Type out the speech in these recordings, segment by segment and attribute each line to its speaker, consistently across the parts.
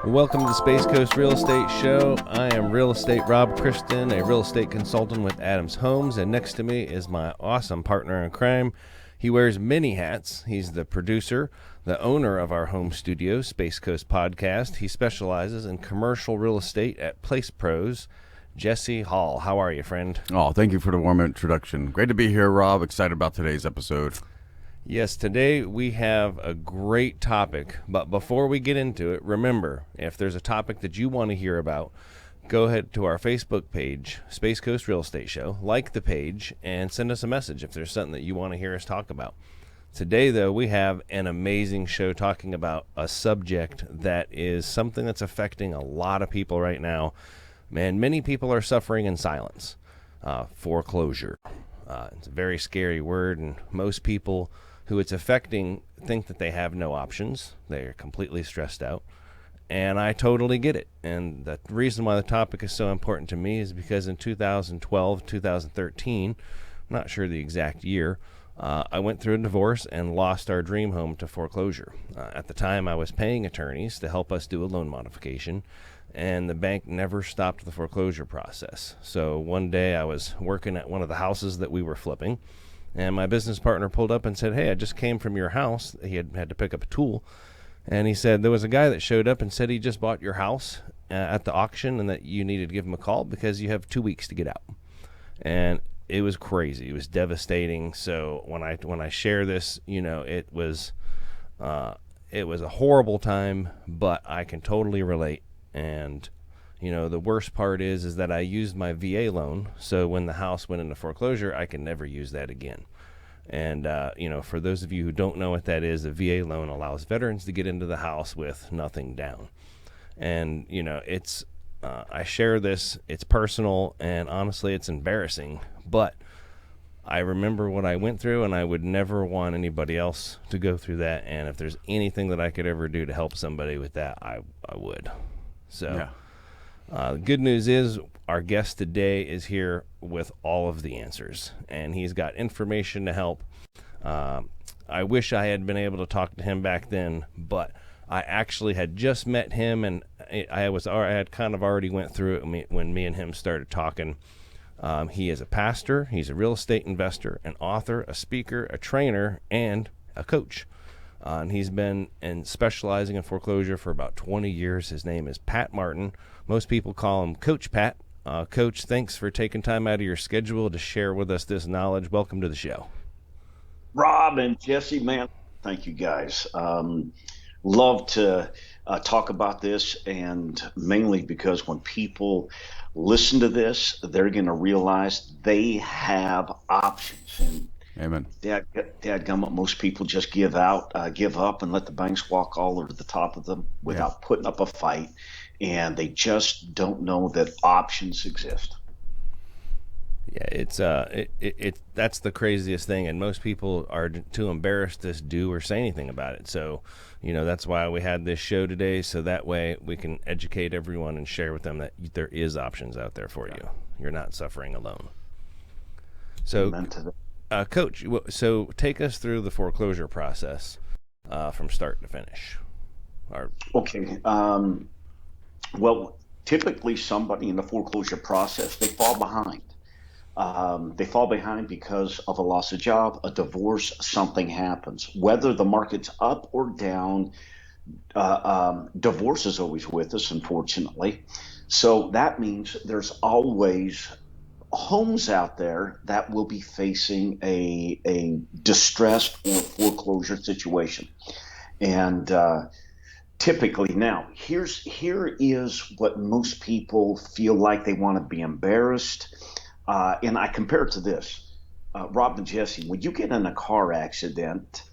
Speaker 1: Welcome to the Space Coast Real Estate Show. I am Real Estate Rob Kristen, a real estate consultant with Adams Homes, and next to me is my awesome partner in crime. He wears many hats. He's the producer, the owner of our home studio, Space Coast Podcast. He specializes in commercial real estate at Place Pros. Jesse Hall, how are you, friend?
Speaker 2: Oh, thank you for the warm introduction. Great to be here, Rob. Excited about today's episode.
Speaker 1: Yes, today we have a great topic, but before we get into it, remember, if there's a topic that you want to hear about, go ahead to our Facebook page, Space Coast Real Estate Show, like the page, and send us a message if there's something that you want to hear us talk about. Today, though, we have an amazing show talking about a subject that is something that's affecting a lot of people right now. Man, many people are suffering in silence. Foreclosure. It's a very scary word, and most people who it's affecting think that they have no options. They're completely stressed out. And I totally get it. And the reason why the topic is so important to me is because in 2012, 2013, I'm not sure the exact year, I went through a divorce and lost our dream home to foreclosure. At the time, I was paying attorneys to help us do a loan modification, and the bank never stopped the foreclosure process. So one day I was working at one of the houses that we were flipping, and my business partner pulled up and said, "Hey, I just came from your house." He had to pick up a tool. And he said there was a guy that showed up and said he just bought your house at the auction and that you needed to give him a call because you have 2 weeks to get out. And it was crazy. It was devastating. So when I share this, it was a horrible time, but I can totally relate. And the worst part is that I used my VA loan, so when the house went into foreclosure, I can never use that again. And, for those of you who don't know what that is, a VA loan allows veterans to get into the house with nothing down. And, I share this, it's personal, and honestly, it's embarrassing. But I remember what I went through, and I would never want anybody else to go through that. And if there's anything that I could ever do to help somebody with that, I would. So. Yeah. The good news is our guest today is here with all of the answers, and he's got information to help. I wish I had been able to talk to him back then, but I actually had just met him, and I had kind of already went through it when me and him started talking. He is a pastor, he's a real estate investor, an author, a speaker, a trainer, and a coach. And he's been specializing in foreclosure for about 20 years. His name is Pat Martin. Most people call him Coach Pat. Coach, thanks for taking time out of your schedule to share with us this knowledge. Welcome to the show.
Speaker 3: Rob and Jesse, man, thank you guys. Love to talk about this, and mainly because when people listen to this, they're going to realize they have options. And
Speaker 2: Amen.
Speaker 3: Dadgummit, most people just give up and let the banks walk all over the top of them without putting up a fight, and they just don't know that options exist.
Speaker 1: Yeah, it's that's the craziest thing, and most people are too embarrassed to do or say anything about it. So, that's why we had this show today, so that way we can educate everyone and share with them that there is options out there for you. You're not suffering alone. So. Coach, so take us through the foreclosure process from start to finish.
Speaker 3: Okay. Well, typically somebody in the foreclosure process, they fall behind. They fall behind because of a loss of job, a divorce, something happens. Whether the market's up or down, divorce is always with us, unfortunately. So that means there's always homes out there that will be facing a distressed or foreclosure situation. And typically now, here is what most people feel like they want to be embarrassed. And I compare it to this. Rob and Jesse, when you get in a car accident,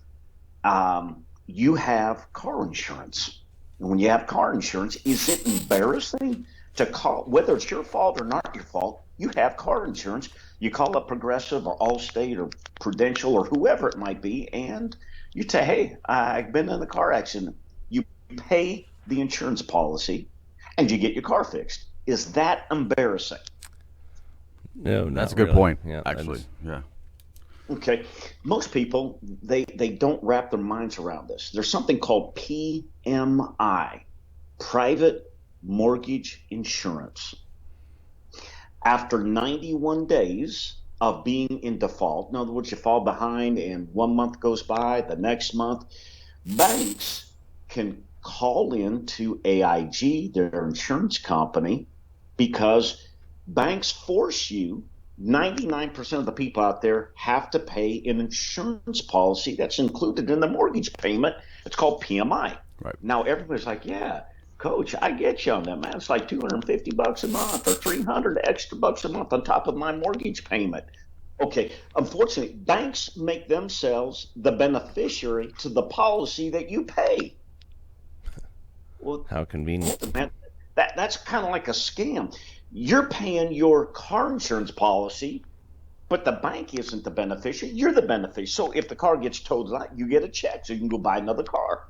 Speaker 3: you have car insurance. And when you have car insurance, is it embarrassing to call, whether it's your fault or not your fault? You have car insurance. You call up Progressive or Allstate or Prudential or whoever it might be, and you say, "Hey, I've been in a car accident." You pay the insurance policy, and you get your car fixed. Is that embarrassing?
Speaker 1: No,
Speaker 2: that's a good point. Yeah, actually, yeah.
Speaker 3: Okay, most people they don't wrap their minds around this. There's something called PMI, private mortgage insurance. After 91 days of being in default, in other words, you fall behind and 1 month goes by, the next month, banks can call in to AIG, their insurance company, because banks force you. 99% of the people out there have to pay an insurance policy that's included in the mortgage payment. It's called PMI.
Speaker 2: Right.
Speaker 3: Now everybody's like, yeah, coach, I get you on that, man. It's like $250 a month or 300 extra bucks a month on top of my mortgage payment. Okay, unfortunately, banks make themselves the beneficiary to the policy that you pay. Well,
Speaker 1: How convenient.
Speaker 3: man, that's kind of like a scam. You're paying your car insurance policy, but the bank isn't the beneficiary. You're the beneficiary. So if the car gets towed out, you get a check so you can go buy another car.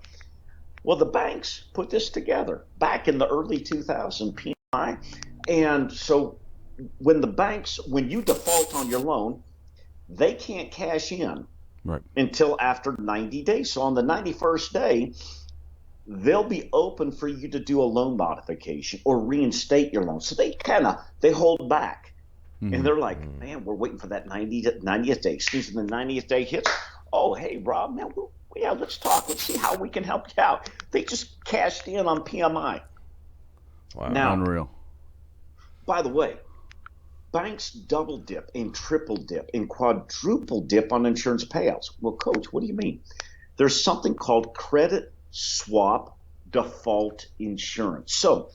Speaker 3: Well, the banks put this together back in the early 2000s, PMI. And so when you default on your loan, they can't cash in until after 90 days. So on the 91st day, they'll be open for you to do a loan modification or reinstate your loan. So they hold back. And they're like, man, we're waiting for that 90th day. As soon as the 90th day hits, oh, hey, Rob, man, yeah, let's talk. Let's see how we can help you out. They just cashed in on PMI.
Speaker 1: Wow.
Speaker 3: Now,
Speaker 2: Unreal.
Speaker 3: by the way, banks double dip and triple dip and quadruple dip on insurance payouts. Well, coach, what do you mean? There's something called credit swap default insurance. So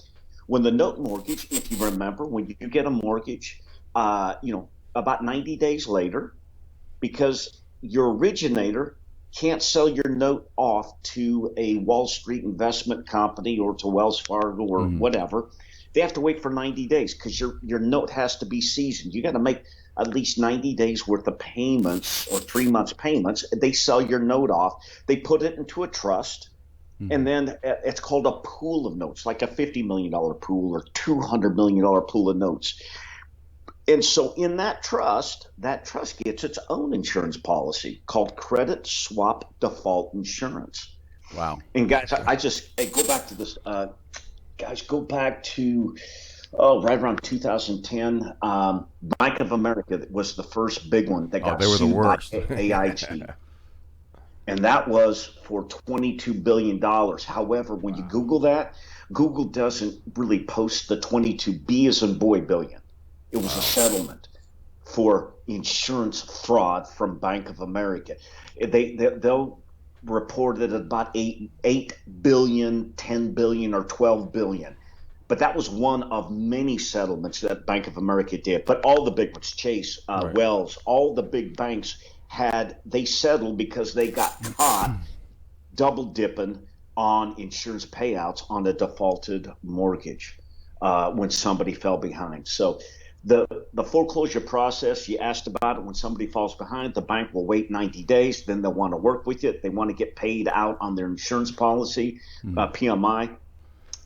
Speaker 3: when the note mortgage, if you remember, when you get a mortgage, about 90 days later, because your originator can't sell your note off to a Wall Street investment company or to Wells Fargo or whatever, they have to wait for 90 days because your note has to be seasoned. You got to make at least 90 days worth of payments or 3 months payments. They sell your note off. They put it into a trust. And then it's called a pool of notes, like a $50 million pool or $200 million pool of notes. And so in that trust gets its own insurance policy called credit swap default insurance.
Speaker 2: Wow.
Speaker 3: And guys, go back to this. Go back to right around 2010. Bank of America was the first big one that got
Speaker 2: they were the
Speaker 3: sued by
Speaker 2: worst.
Speaker 3: AIG. And that was for $22 billion. However, when you Google that, Google doesn't really post the 22B as in boy billion. It was a settlement for insurance fraud from Bank of America. They'll report it at about 8 billion, 10 billion, or 12 billion. But that was one of many settlements that Bank of America did. But all the big ones, Chase, Wells, all the big banks they settled because they got caught double dipping on insurance payouts on a defaulted mortgage when somebody fell behind. So the foreclosure process, you asked about it, when somebody falls behind, the bank will wait 90 days. Then they'll want to work with you. They want to get paid out on their insurance policy, PMI.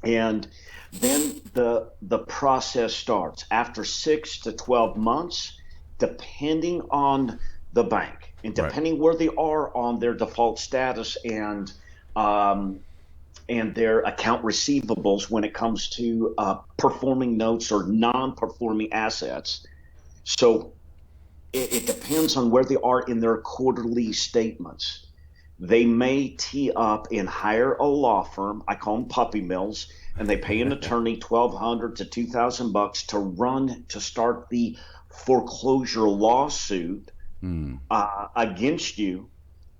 Speaker 3: And then the process starts after 6 to 12 months, depending on the bank and depending where they are on their default status and their account receivables when it comes to performing notes or non-performing assets. So it depends on where they are in their quarterly statements. They may tee up and hire a law firm. I call them puppy mills, and they pay an attorney $1,200 to $2,000 to start the foreclosure lawsuit against you.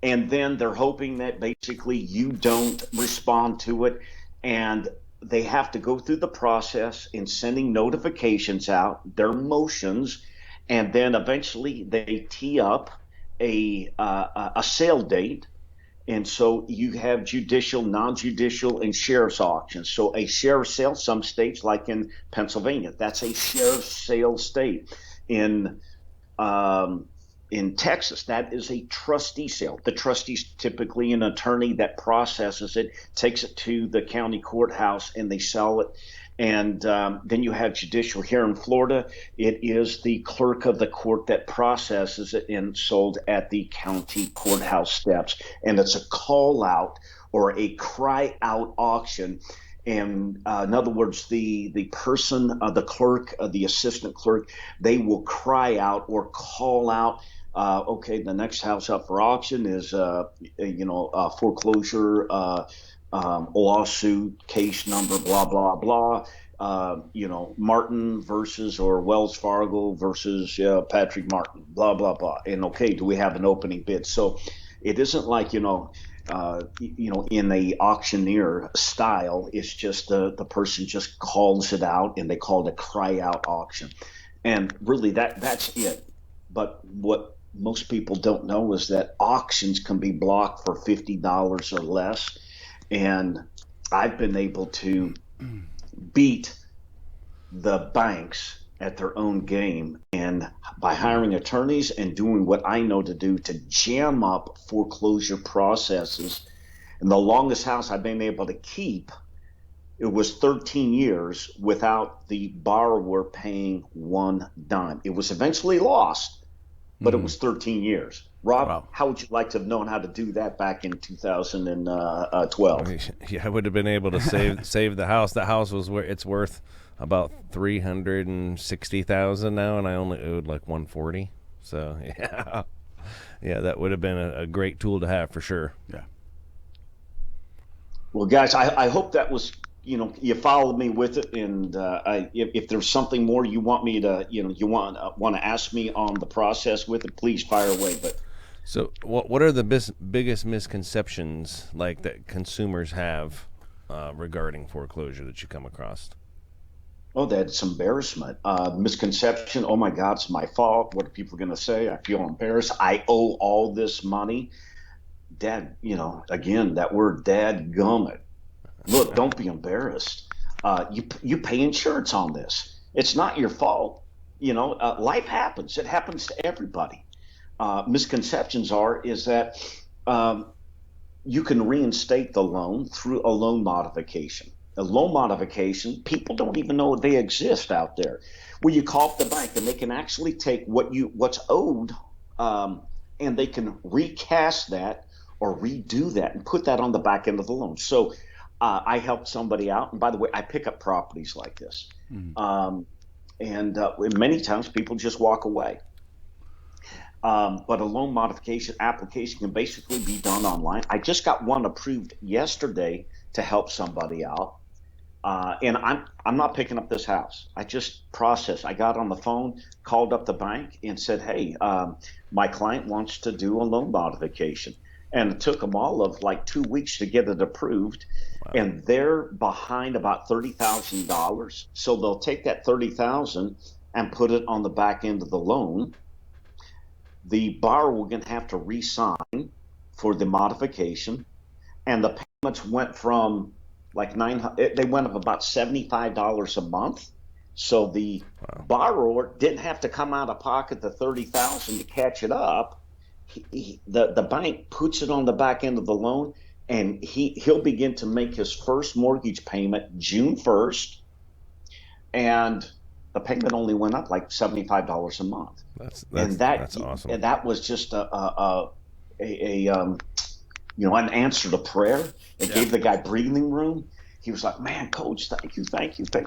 Speaker 3: And then they're hoping that basically you don't respond to it, and they have to go through the process in sending notifications out, their motions, and then eventually they tee up a sale date. And so you have judicial, non-judicial, and sheriff's auctions. So a sheriff's sale, some states like in Pennsylvania, that's a sheriff's sale state. In Texas, that is a trustee sale. The trustee's typically an attorney that processes it, takes it to the county courthouse, and they sell it. And then you have judicial here in Florida. It is the clerk of the court that processes it and sold at the county courthouse steps. And it's a call out or a cry out auction. And in other words, the person, the clerk, the assistant clerk, they will cry out or call out. Okay, the next house up for auction is, foreclosure, lawsuit, case number, blah blah blah. Martin versus or Wells Fargo versus Patrick Martin, blah blah blah. And okay, do we have an opening bid? So it isn't like in a auctioneer style. It's just the person just calls it out, and they call it a cry out auction, and really that's it. But what most people don't know is that auctions can be blocked for $50 or less, and I've been able to beat the banks at their own game, and by hiring attorneys and doing what I know to do to jam up foreclosure processes. And the longest house I've been able to keep, it was 13 years without the borrower paying one dime. It was eventually lost, but it was 13 years. Rob,
Speaker 2: Wow.
Speaker 3: how would you like to have known how to do that back in 2012?
Speaker 1: Yeah, I would have been able to save the house. The house was it's worth about $360,000 now, and I only owed like $140. So yeah, that would have been a great tool to have for sure.
Speaker 2: Yeah.
Speaker 3: Well, guys, I hope that was, you followed me with it. And if there's something more you want me to, you want to ask me on the process with it, please fire away. But
Speaker 1: So what are the biggest misconceptions like that consumers have regarding foreclosure that you come across?
Speaker 3: oh, that's embarrassment, misconception. Oh my God, it's my fault. What are people going to say? I feel embarrassed. I owe all this money. Dad, again, that word dad gummit. Look, don't be embarrassed. You pay insurance on this. It's not your fault. Life happens. It happens to everybody. Misconceptions is that you can reinstate the loan through a loan modification. A loan modification, people don't even know they exist out there. Where you call up the bank and they can actually take what's owed, and they can recast that or redo that and put that on the back end of the loan. So I helped somebody out, and by the way, I pick up properties like this, and many times people just walk away. But a loan modification application can basically be done online. I just got one approved yesterday to help somebody out. And I'm not picking up this house. I just processed. I got on the phone, called up the bank, and said, "Hey, my client wants to do a loan modification." And it took them all of like 2 weeks to get it approved. Wow. And they're behind about $30,000. So they'll take that $30,000 and put it on the back end of the loan. The borrower will going to have to re-sign for the modification, and the payments went from like they went up about $75 a month. So the borrower didn't have to come out of pocket the $30,000 to catch it up. The bank puts it on the back end of the loan, and he'll begin to make his first mortgage payment June 1st, and the payment only went up like $75 a month. That's awesome. And that was just an answer to prayer. It gave the guy breathing room. He was like, "Man, coach, thank you.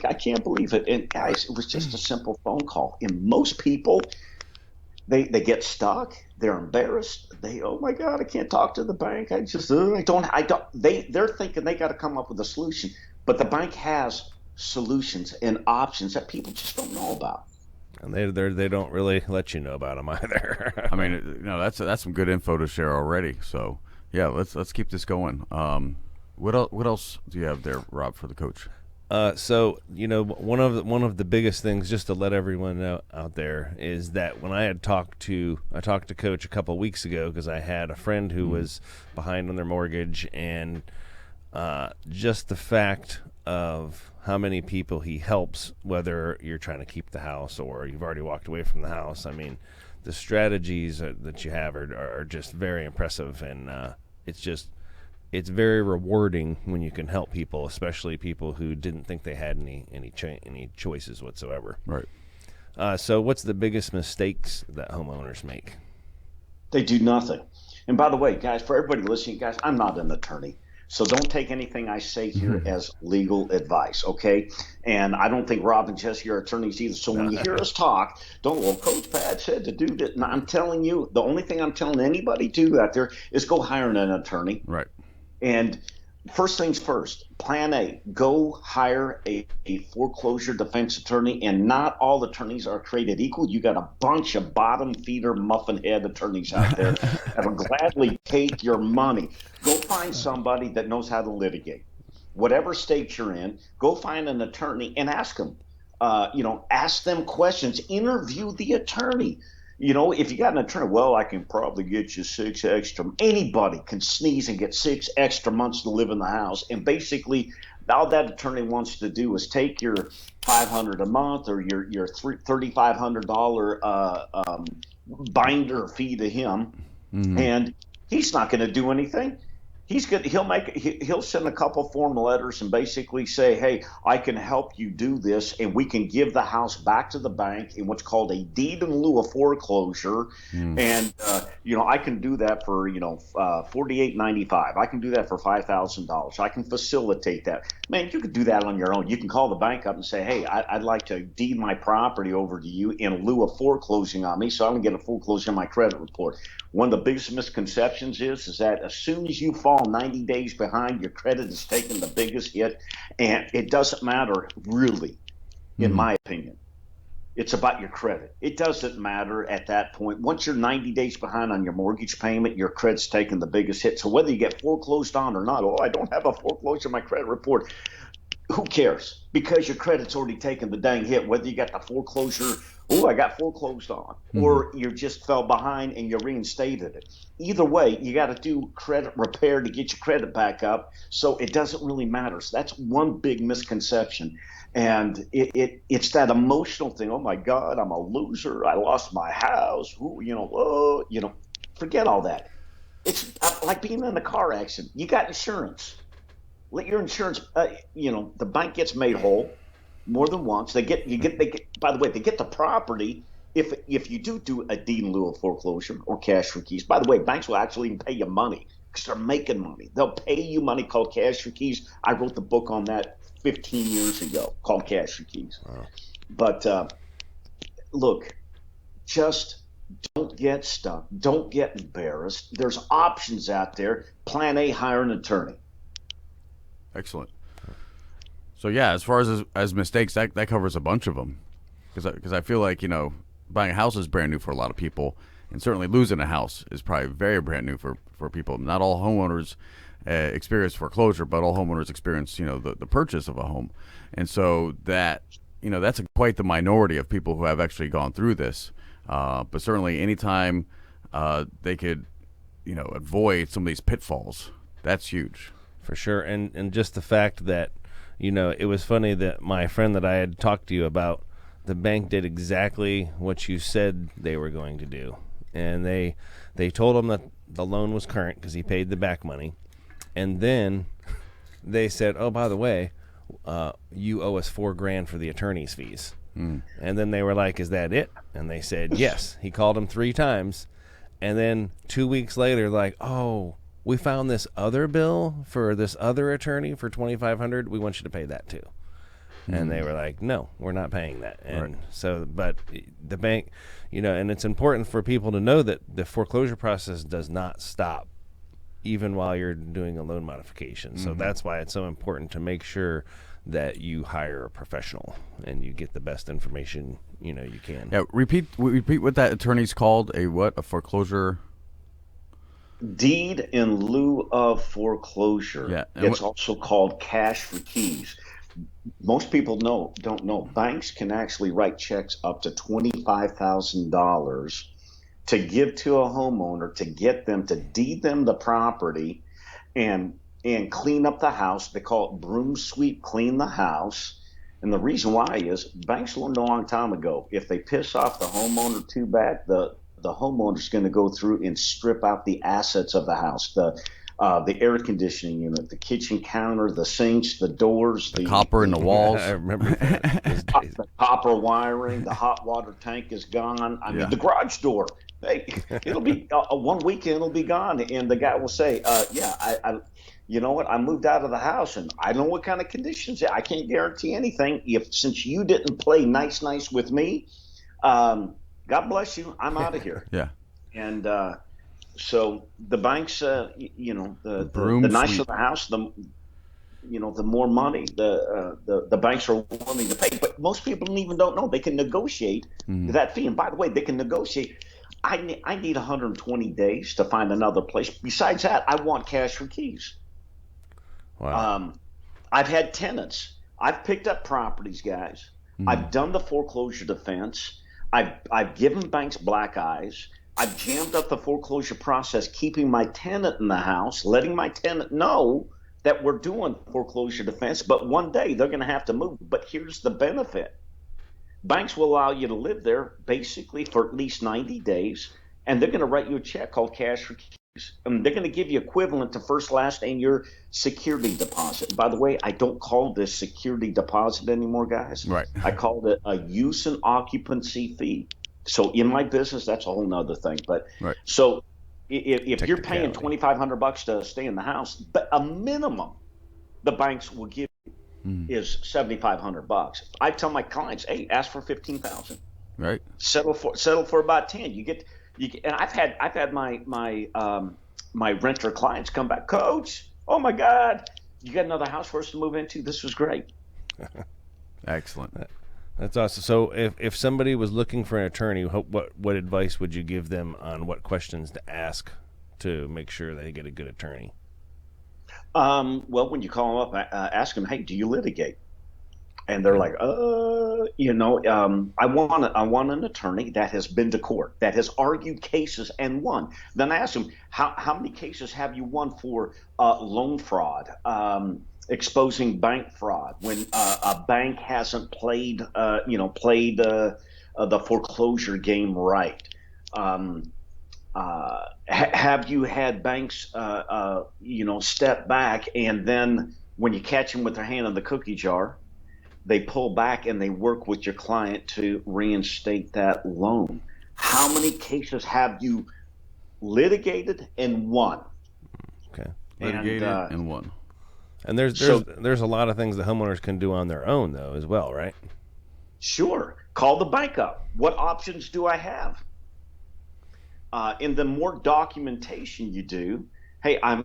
Speaker 3: I can't believe it." And guys, it was just a simple phone call. And most people, they get stuck. They're embarrassed. Oh my God, I can't talk to the bank. I don't. They're thinking they got to come up with a solution, but the bank has solutions and options that people just don't know about.
Speaker 1: And they don't really let you know about them either.
Speaker 2: I mean, that's some good info to share already. So yeah, let's keep this going. What else do you have there, Rob, for the coach?
Speaker 1: So one of the biggest things, just to let everyone know out there, is that when I talked to Coach a couple of weeks ago, because I had a friend who was behind on their mortgage, and just the fact of how many people he helps, whether you're trying to keep the house or you've already walked away from the house. I mean, the strategies that you have are just very impressive, and it's very rewarding when you can help people, especially people who didn't think they had any choices whatsoever.
Speaker 2: Right.
Speaker 1: So what's the biggest mistakes that homeowners make?
Speaker 3: They do nothing. And by the way, guys, for everybody listening, guys, I'm not an attorney. So don't take anything I say here as legal advice, okay? And I don't think Rob and Jesse are attorneys either. So when you hear us talk, don't, well, Coach Pat said to do that. No, I'm telling you, the only thing I'm telling anybody to do out there is go hire an attorney.
Speaker 2: Right.
Speaker 3: And first things first, plan A, go hire a foreclosure defense attorney. And not all attorneys are created equal. You got a bunch of bottom feeder muffin head attorneys out there that will gladly take your money. Go find somebody that knows how to litigate. Whatever state you're in, go find an attorney and ask them. Ask them questions. Interview the attorney. If you got an attorney, well, I can probably get you 6 extra. Anybody can sneeze and get 6 extra months to live in the house. And basically, all that attorney wants to do is take your $500 a month or your $3,500 binder fee to him, and he's not going to do anything. He'll send a couple form letters and basically say, hey, I can help you do this, and we can give the house back to the bank in what's called a deed in lieu of foreclosure. And I can do that for $48.95. I can do that for $5,000. I can facilitate that. Man, you could do that on your own. You can call the bank up and say, hey, I'd like to deed my property over to you in lieu of foreclosing on me, so I'm going to get a foreclosure on my credit report. One of the biggest misconceptions is that as soon as you fall 90 days behind, your credit is taking the biggest hit, and it doesn't matter really, in my opinion. It's about your credit. It doesn't matter at that point. Once you're 90 days behind on your mortgage payment, your credit's taking the biggest hit. So whether you get foreclosed on or not, I don't have a foreclosure on my credit report. Who cares? Because your credit's already taken the dang hit, whether you got the foreclosure, I got foreclosed on, or you just fell behind and you reinstated it. Either way, you got to do credit repair to get your credit back up, so it doesn't really matter. So that's one big misconception. And it's that emotional thing. Oh, my God, I'm a loser. I lost my house. Forget all that. It's like being in a car accident. You got insurance. Let your insurance, the bank gets made whole more than once. They get, by the way, they get the property if you do a deed in lieu of foreclosure or cash for keys. By the way, banks will actually even pay you money because they're making money. They'll pay you money called cash for keys. I wrote the book on that 15 years ago called Cash for Keys. Wow. But look, just don't get stuck. Don't get embarrassed. There's options out there. Plan A, hire an attorney.
Speaker 2: Excellent. So yeah, as far as mistakes, that covers a bunch of them, because I feel like buying a house is brand new for a lot of people, and certainly losing a house is probably very brand new for people. Not all homeowners experience foreclosure, but all homeowners experience the purchase of a home, and so that's quite the minority of people who have actually gone through this. But certainly, anytime they could avoid some of these pitfalls, that's huge.
Speaker 1: For sure. And just the fact that, it was funny that my friend that I had talked to you about, the bank did exactly what you said they were going to do. And they told him that the loan was current because he paid the back money. And then they said, oh, by the way, you owe us $4,000 for the attorney's fees. And then they were like, is that it? And they said, yes. He called him 3 times. And then 2 weeks later, like, oh, we found this other bill for this other attorney for $2,500. We want you to pay that too. And they were like, no, we're not paying that. And so, but the bank, and it's important for people to know that the foreclosure process does not stop even while you're doing a loan modification. So that's why it's so important to make sure that you hire a professional and you get the best information, you can.
Speaker 2: Yeah. Repeat what that attorney's called. A foreclosure.
Speaker 3: Deed in lieu of foreclosure.
Speaker 2: Yeah.
Speaker 3: It's also called cash for keys. Most people don't know. Banks can actually write checks up to $25,000 to give to a homeowner to get them to deed them the property and clean up the house. They call it broom sweep, clean the house. And the reason why is banks learned a long time ago, if they piss off the homeowner too bad, the homeowner's going to go through and strip out the assets of the house, the air conditioning unit, the kitchen counter, the sinks, the doors, the
Speaker 2: copper in the walls.
Speaker 1: I remember
Speaker 3: the copper wiring, the hot water tank is gone. I mean, the garage door. Hey, it'll be 1 weekend. It'll be gone, and the guy will say, you know what? I moved out of the house and I don't know what kind of conditions. I can't guarantee anything. If since you didn't play nice with me, God bless you. I'm out of here.
Speaker 2: Yeah.
Speaker 3: And so the banks,
Speaker 2: The
Speaker 3: the
Speaker 2: broom
Speaker 3: nicer
Speaker 2: sweep.
Speaker 3: the house, the more money the banks are willing to pay. But most people even don't know they can negotiate that fee. And by the way, they can negotiate. I need 120 days to find another place. Besides that, I want cash for keys.
Speaker 1: Wow.
Speaker 3: I've had tenants. I've picked up properties, guys. I've done the foreclosure defense. I've given banks black eyes. I've jammed up the foreclosure process, keeping my tenant in the house, letting my tenant know that we're doing foreclosure defense, but one day they're going to have to move. But here's the benefit. Banks will allow you to live there basically for at least 90 days, and they're going to write you a check called cash for keys. And they're going to give you equivalent to first, last, and your security deposit. And by the way, I don't call this security deposit anymore, guys.
Speaker 2: Right.
Speaker 3: I called it a use and occupancy fee. So in my business, that's a whole nother thing. But
Speaker 2: Right.
Speaker 3: so if you're paying
Speaker 1: Technicality.
Speaker 3: $2,500 to stay in the house, but a minimum the banks will give is $7,500. I tell my clients, hey, ask for 15,000.
Speaker 2: Right.
Speaker 3: Settle for about 10. And I've had my renter clients come back, Coach. Oh my God, you got another house for us to move into. This was great.
Speaker 2: Excellent.
Speaker 1: That's awesome. So if somebody was looking for an attorney, what advice would you give them on what questions to ask to make sure they get a good attorney?
Speaker 3: Well, when you call them up, ask them, hey, do you litigate? And they're like, I want an attorney that has been to court, that has argued cases and won. Then I ask them, how many cases have you won for loan fraud, exposing bank fraud, when a bank hasn't played the foreclosure game right? Have you had banks, step back, and then when you catch them with their hand in the cookie jar, they pull back and they work with your client to reinstate that loan? How many cases have you litigated and won?
Speaker 1: Okay.
Speaker 2: Litigated and won.
Speaker 1: And there's a lot of things the homeowners can do on their own though as well, right?
Speaker 3: Sure. Call the bank up. What options do I have? And the more documentation you do, hey, I'm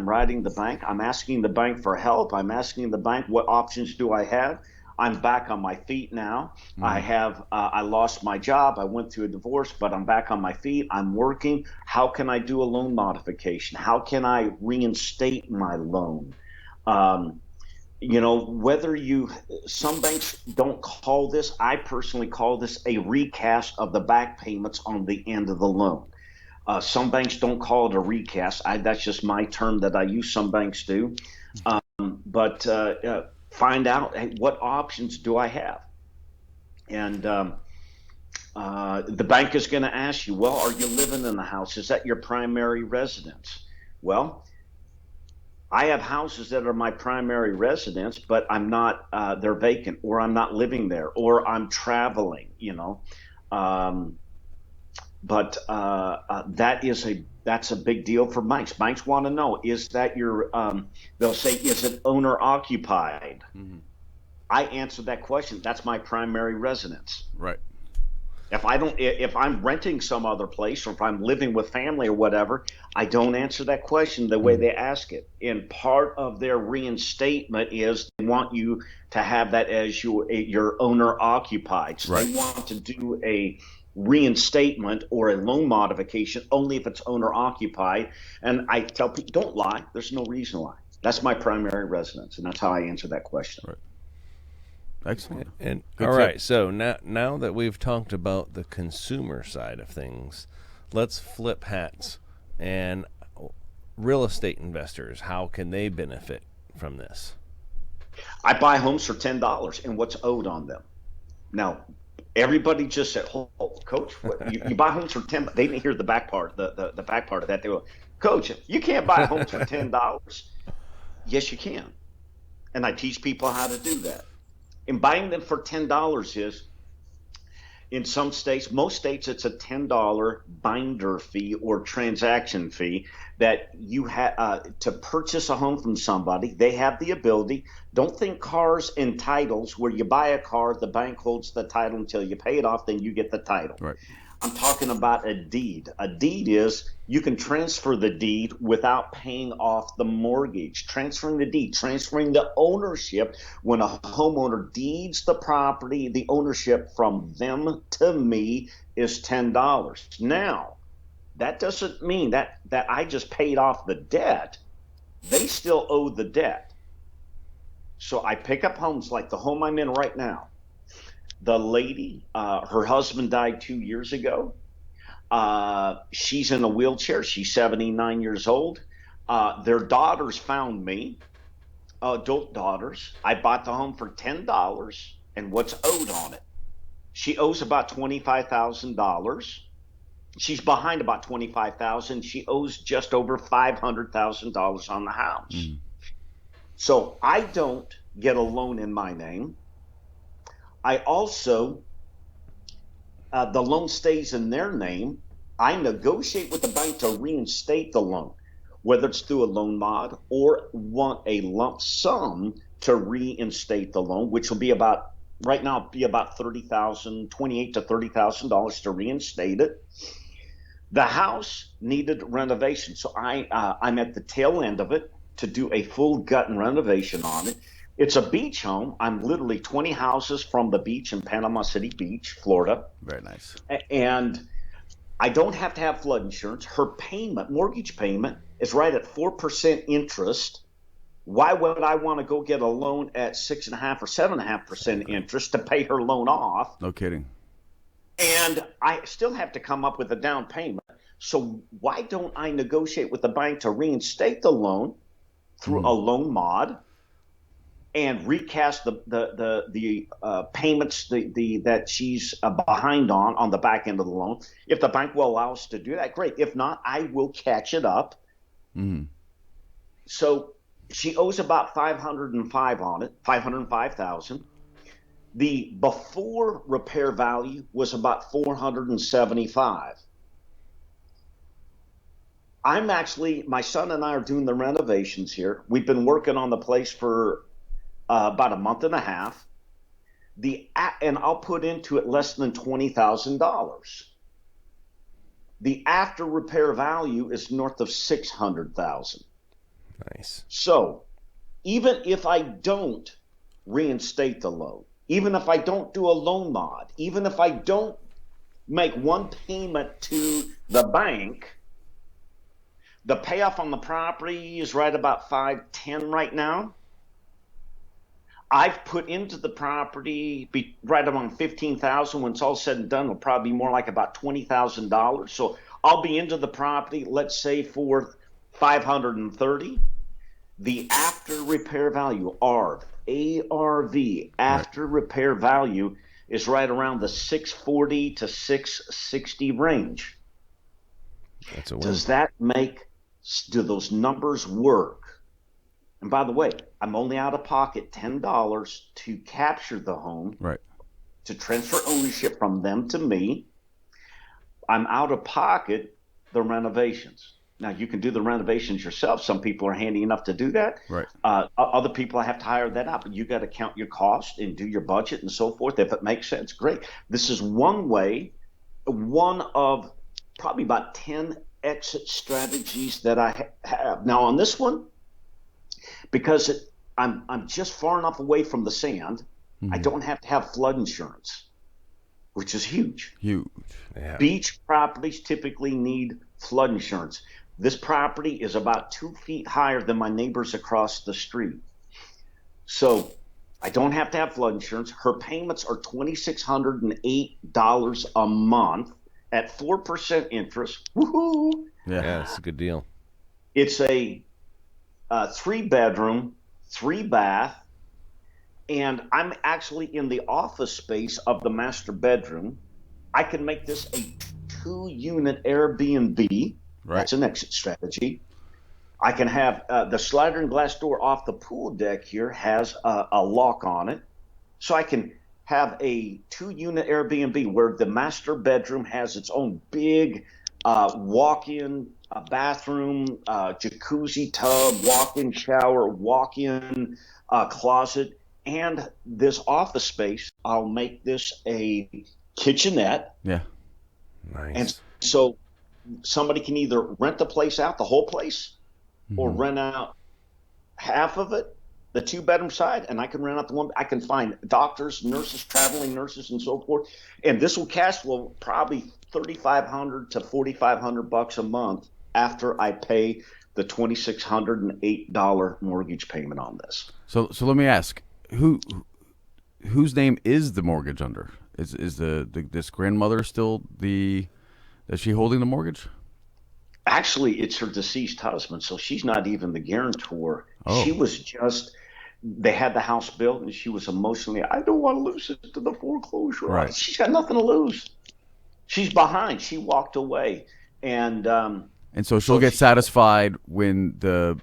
Speaker 3: writing the bank. I'm asking the bank for help. I'm asking the bank, what options do I have? I'm back on my feet now. I lost my job. I went through a divorce, but I'm back on my feet. I'm working. How can I do a loan modification? How can I reinstate my loan? Some banks don't call this, I personally call this a recast of the back payments on the end of the loan. Some banks don't call it a recast. That's just my term that I use. Some banks do. But find out, hey, what options do I have? And the bank is going to ask you, well, are you living in the house? Is that your primary residence? Well, I have houses that are my primary residence, but I'm not, they're vacant, or I'm not living there, or I'm traveling, But that's a big deal for banks. Banks want to know, is that your, they'll say, is it owner occupied? I answer that question. That's my primary residence.
Speaker 2: Right.
Speaker 3: If I'm renting some other place, or if I'm living with family or whatever, I don't answer that question the way they ask it. And part of their reinstatement is they want you to have that as your owner occupied. So
Speaker 2: Right.
Speaker 3: They want to do a reinstatement or a loan modification only if it's owner occupied. And I tell people, don't lie. There's no reason to lie. That's my primary residence, and that's how I answer that question.
Speaker 2: Right. Excellent.
Speaker 1: And
Speaker 2: Good
Speaker 1: all
Speaker 2: tip.
Speaker 1: right, so now that we've talked about the consumer side of things, let's flip hats. And real estate investors, how can they benefit from this?
Speaker 3: I buy homes for $10 and what's owed on them. Now, everybody just said, "Oh, Coach, what, you buy homes for 10." They didn't hear the back part. The back part of that. They go, "Coach, you can't buy homes for $10." Yes, you can, and I teach people how to do that. And buying them for $10 is, In some states, most states, it's a $10 binder fee or transaction fee that you have to purchase a home from somebody. They have the ability. Don't think cars and titles where you buy a car, the bank holds the title until you pay it off, then you get the title.
Speaker 2: Right.
Speaker 3: I'm talking about a deed. A deed is you can transfer the deed without paying off the mortgage. Transferring the deed, transferring the ownership. When a homeowner deeds the property, the ownership from them to me is $10. Now, that doesn't mean that I just paid off the debt. They still owe the debt. So I pick up homes like the home I'm in right now. The lady, her husband died 2 years ago. She's in a wheelchair. She's 79 years old. Their daughters found me, adult daughters. I bought the home for $10 and what's owed on it. She owes about $25,000. She's behind about $25,000. She owes just over $500,000 on the house. Mm. So I don't get a loan in my name. I also, the loan stays in their name. I negotiate with the bank to reinstate the loan, whether it's through a loan mod or want a lump sum to reinstate the loan, which will be about, right now, be about $30,000, $28,000 to $30,000 to reinstate it. The house needed renovation, so I'm at the tail end of it to do a full gut and renovation on it. It's a beach home. I'm literally 20 houses from the beach in Panama City Beach, Florida.
Speaker 2: Very nice.
Speaker 3: And I don't have to have flood insurance. Her payment, mortgage payment, is right at 4% interest. Why would I want to go get a loan at 6.5% or 7.5% interest to pay her loan off?
Speaker 2: No kidding.
Speaker 3: And I still have to come up with a down payment. So why don't I negotiate with the bank to reinstate the loan through a loan mod and recast the payments that she's behind on the back end of the loan? If the bank will allow us to do that, great. If not, I will catch it up. Mm-hmm. So she owes about $505 on it, $505,000. The before repair value was about $475. My son and I are doing the renovations here. We've been working on the place for about a month and a half. And I'll put into it less than $20,000. The after repair value is north of $600,000.
Speaker 1: Nice.
Speaker 3: So even if I don't reinstate the loan, even if I don't do a loan mod, even if I don't make one payment to the bank, the payoff on the property is right about $510 right now. I've put into the property right around $15,000. When it's all said and done, it'll probably be more like about $20,000. So I'll be into the property, let's say for $530. The after repair value, ARV, after repair value is right around the $640 to $660 range.
Speaker 1: That's a win.
Speaker 3: Do those numbers work? And by the way, I'm only out of pocket $10 to capture the home,
Speaker 2: right?
Speaker 3: To transfer ownership from them to me. I'm out of pocket the renovations. Now, you can do the renovations yourself. Some people are handy enough to do that.
Speaker 2: Right.
Speaker 3: Other people, I have to hire that out. But you got to count your cost and do your budget and so forth. If it makes sense, great. This is one of probably about 10 exit strategies that I have. Now, on this one, because I'm just far enough away from the sand, I don't have to have flood insurance, which is huge.
Speaker 2: Huge.
Speaker 1: Yeah.
Speaker 3: Beach properties typically need flood insurance. This property is about 2 feet higher than my neighbors across the street. So I don't have to have flood insurance. Her payments are $2,608 a month at 4% interest. Woohoo!
Speaker 1: Yeah, it's a good deal.
Speaker 3: It's a 3-bedroom, 3-bath, and I'm actually in the office space of the master bedroom. I can make this a 2-unit Airbnb.
Speaker 2: Right.
Speaker 3: That's an exit strategy. I can have the sliding glass door off the pool deck here has a lock on it. So I can have a 2-unit Airbnb where the master bedroom has its own big walk-in bathroom, jacuzzi tub, walk-in shower, walk-in closet, and this office space. I'll make this a kitchenette.
Speaker 2: Yeah.
Speaker 1: Nice.
Speaker 3: And so somebody can either rent the place out, the whole place, or
Speaker 2: Mm-hmm.
Speaker 3: rent out half of it, the 2-bedroom side, and I can rent out the one. I can find doctors, nurses, traveling nurses, and so forth. And this will cash flow probably $3,500 to $4,500 a month after I pay the $2,608 mortgage payment on this.
Speaker 2: So let me ask, whose name is the mortgage under? Is this grandmother still is she holding the mortgage?
Speaker 3: Actually, it's her deceased husband, so she's not even the guarantor.
Speaker 2: Oh.
Speaker 3: She was just, they had the house built, and she was emotionally, I don't want to lose it to the foreclosure.
Speaker 2: Right.
Speaker 3: She's got nothing to lose. She's behind. She walked away. And
Speaker 2: so she'll get satisfied when the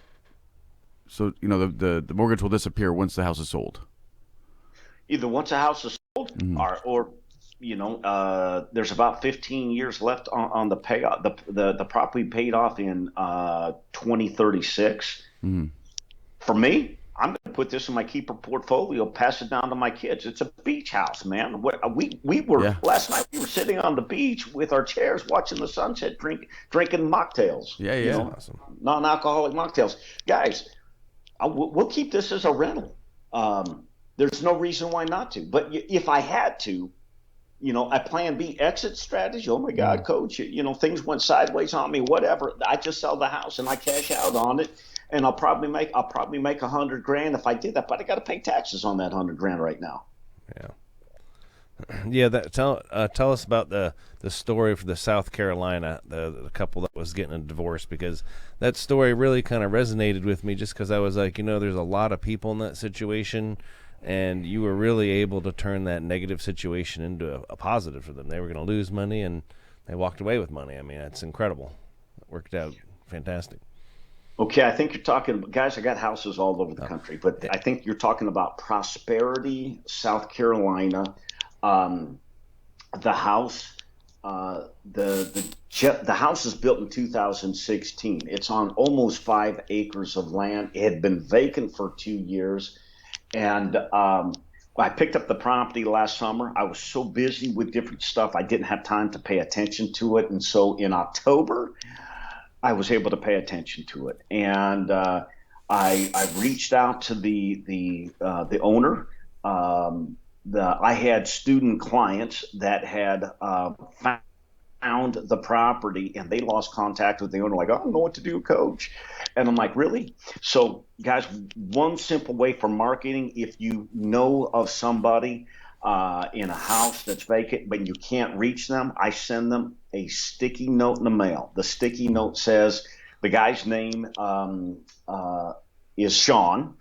Speaker 2: mortgage will disappear once the house is sold.
Speaker 3: Either once the house is sold,
Speaker 2: Mm-hmm.
Speaker 3: or there's about 15 years left on the payoff. The property paid off in 2036.
Speaker 2: Mm-hmm.
Speaker 3: For me, I'm going to put this in my keeper portfolio, pass it down to my kids. It's a beach house, man. We were last night. We were sitting on the beach with our chairs, watching the sunset, drinking mocktails.
Speaker 2: Yeah.
Speaker 1: Awesome.
Speaker 3: Non-alcoholic mocktails, guys. We'll keep this as a rental. There's no reason why not to. But if I had to, a plan B exit strategy. Oh my God, coach, things went sideways on me, whatever. I just sell the house and I cash out on it. And I'll probably make $100,000 if I did that, but I got to pay taxes on that $100,000 right now.
Speaker 1: Yeah. Tell us about the story for the South Carolina, the couple that was getting a divorce, because that story really kind of resonated with me, just because I was like, there's a lot of people in that situation, and you were really able to turn that negative situation into a positive for them. They were going to lose money, and they walked away with money. I mean, it's incredible. It worked out fantastic.
Speaker 3: Okay, I think you're talking, guys, I got houses all over the country, but I think you're talking about Prosperity, South Carolina. The house, the house is built in 2016. It's on almost 5 acres of land. It had been vacant for 2 years. And I picked up the property last summer. I was so busy with different stuff, I didn't have time to pay attention to it. And so in October, I was able to pay attention to it. And I reached out to the owner. I had student clients that had found the property, and they lost contact with the owner, like, I don't know what to do, coach. And I'm like, really? So, guys, one simple way for marketing, if you know of somebody in a house that's vacant, but you can't reach them, I send them a sticky note in the mail. The sticky note says, the guy's name is Sean.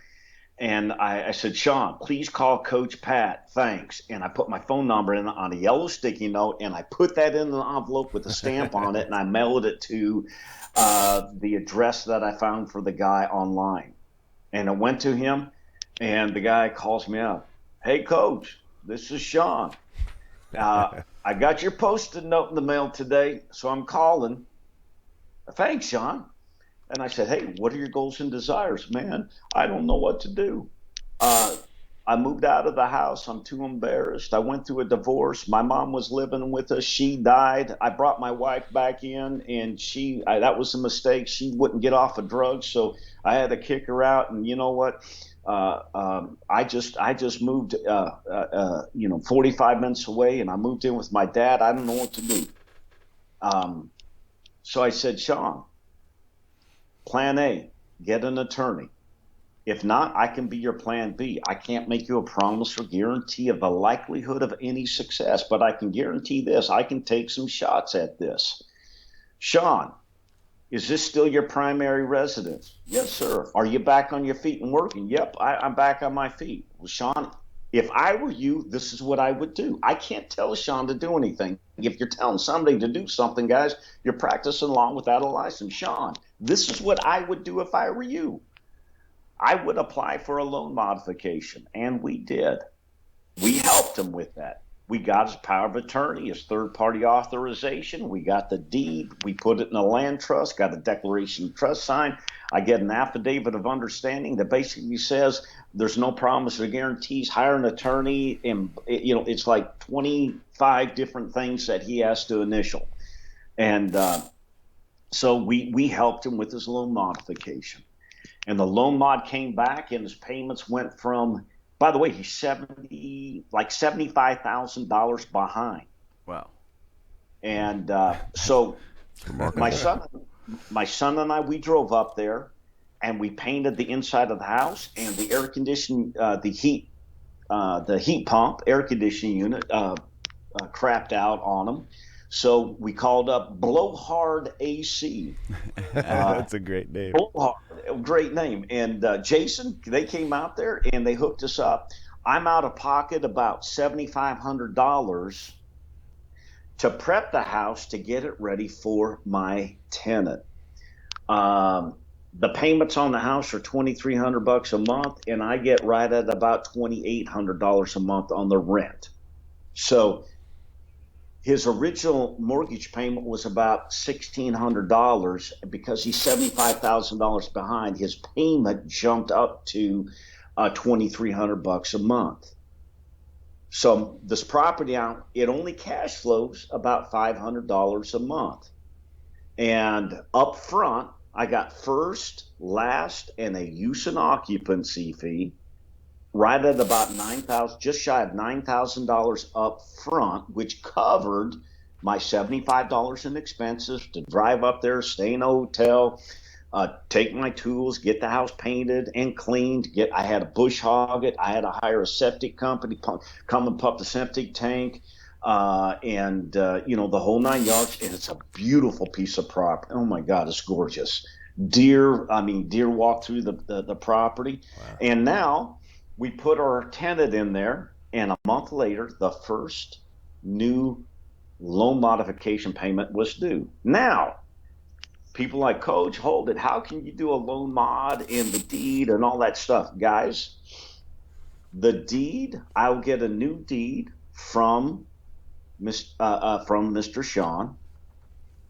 Speaker 3: And I said, Sean, please call Coach Pat. Thanks. And I put my phone number in on a yellow sticky note, and I put that in an envelope with a stamp on it, and I mailed it to the address that I found for the guy online. And it went to him, and the guy calls me up. Hey, Coach, this is Sean. I got your Post-it note in the mail today, so I'm calling. Thanks, Sean. And I said, hey, what are your goals and desires? Man, I don't know what to do. I moved out of the house. I'm too embarrassed. I went through a divorce. My mom was living with us. She died. I brought my wife back in, and that was a mistake. She wouldn't get off of drugs, so I had to kick her out. And you know what? I just moved, 45 minutes away, and I moved in with my dad. I don't know what to do. So I said, Sean, Plan A, get an attorney. If not, I can be your plan B. I can't make you a promise or guarantee of the likelihood of any success, but I can guarantee this. I can take some shots at this. Sean, is this still your primary residence? Yes, sir. Are you back on your feet and working? Yep, I'm back on my feet. Well, Sean, if I were you, this is what I would do. I can't tell Sean to do anything. If you're telling somebody to do something, guys, you're practicing law without a license. Sean, this is what I would do if I were you. I would apply for a loan modification, and we did. We helped helped him with that. We got his power of attorney, his third-party authorization. We got the deed. We put it in a land trust, got a declaration of trust signed. I get an affidavit of understanding that basically says there's no promise or guarantees. Hire an attorney, and it's like 25 different things that he has to initial. And so we helped him with his loan modification. And the loan mod came back, and his payments went from, by the way, he's $75,000 behind.
Speaker 2: Wow.
Speaker 3: And so my son and I, we drove up there, and we painted the inside of the house, and the air conditioning, the heat pump, air conditioning unit crapped out on him. So we called up Blowhard AC.
Speaker 1: That's a great name.
Speaker 3: Blowhard, great name. And Jason, they came out there and they hooked us up. I'm out of pocket about $7,500 to prep the house to get it ready for my tenant. The payments on the house are $2,300 a month, and I get right at about $2,800 a month on the rent. So his original mortgage payment was about $1,600. Because he's $75,000 behind, his payment jumped up to $2,300 a month. So this property out, it only cash flows about $500 a month. And up front, I got first, last, and a use and occupancy fee right at about $9,000, just shy of $9,000 up front, which covered my $75 in expenses to drive up there, stay in a hotel, take my tools, get the house painted and cleaned. I had to bush hog it. I had to hire a septic company, come and pump the septic tank, and the whole 9 yards. And it's a beautiful piece of property. Oh my God, it's gorgeous. Deer walk through the property. Wow. And now we put our tenant in there, and a month later, the first new loan modification payment was due. Now, people like, Coach, hold it. How can you do a loan mod and the deed and all that stuff? Guys, the deed, I'll get a new deed from Mr. Sean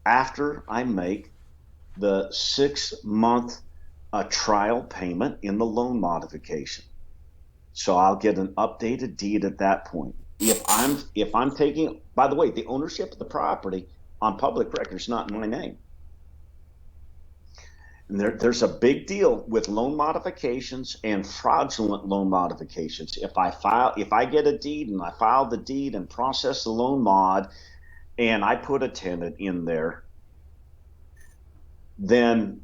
Speaker 3: after I make the 6-month trial payment in the loan modification. So I'll get an updated deed at that point. If I'm taking, by the way, the ownership of the property on public record is not in my name. And there's a big deal with loan modifications and fraudulent loan modifications. If I get a deed and I file the deed and process the loan mod, and I put a tenant in there, then